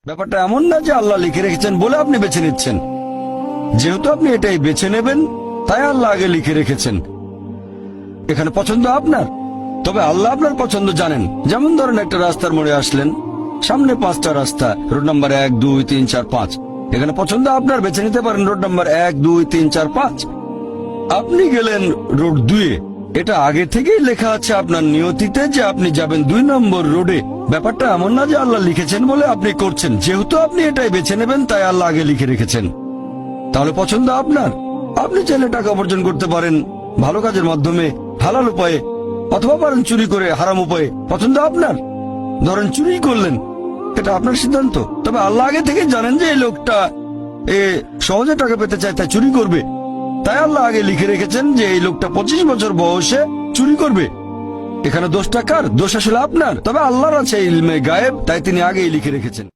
ব্যাপারটা এমন না যে আল্লাহ লিখে রেখেছেন বলে আপনি বেছে নিচ্ছেন। যেহেতু আপনি এটাই বেছে নেবেন তাই আল্লাহ আগে লিখে রেখেছেন। এখানে পছন্দ আপনার, তবে আল্লাহ আপনার পছন্দ জানেন। যেমন ধরেন একটা রাস্তার মোড়ে আসলেন, সামনে 5টা রাস্তা, রোড নাম্বার 1, 2, 3, 4, 5। এখানে পছন্দ আপনার, বেছে নিতে পারেন রোড নাম্বার 1, 2, 3, 4, 5। আপনি গেলেন রোড 2-এ। এটা আগে থেকেই লেখা আছে আপনার নিয়তিতে যে আপনি যাবেন 2 নম্বর রোডে। ব্যাপারটা এমন না যে আল্লাহ লিখেছেন বলে আপনি করছেন। যেহেতু আপনি এটাই বেছে নেবেন তাই আল্লাহ আগে লিখে রেখেছেন। তাহলে পছন্দ আপনার। আপনি চাইলে টাকা উপার্জন করতে পারেন ভালো কাজের মাধ্যমে, হালাল উপায়ে, অথবা পারেন চুরি করে হারাম উপায়ে। পছন্দ আপনার। ধরেন চুরি করলেন, এটা আপনার সিদ্ধান্ত। তবে আল্লাহ আগে থেকে জানেন যে এই লোকটা সহজে টাকা পেতে চায়, তাই চুরি করবে। তাই আল্লাহ আগে লিখে রেখেছেন যে এই লোকটা 25 বছর বয়সে চুরি করবে। এখানে দোষটা কার? দোষ আসলে আপনার। তবে আল্লাহর আছে ইলমে গায়েব, তাই তিনি আগেই লিখে রেখেছেন।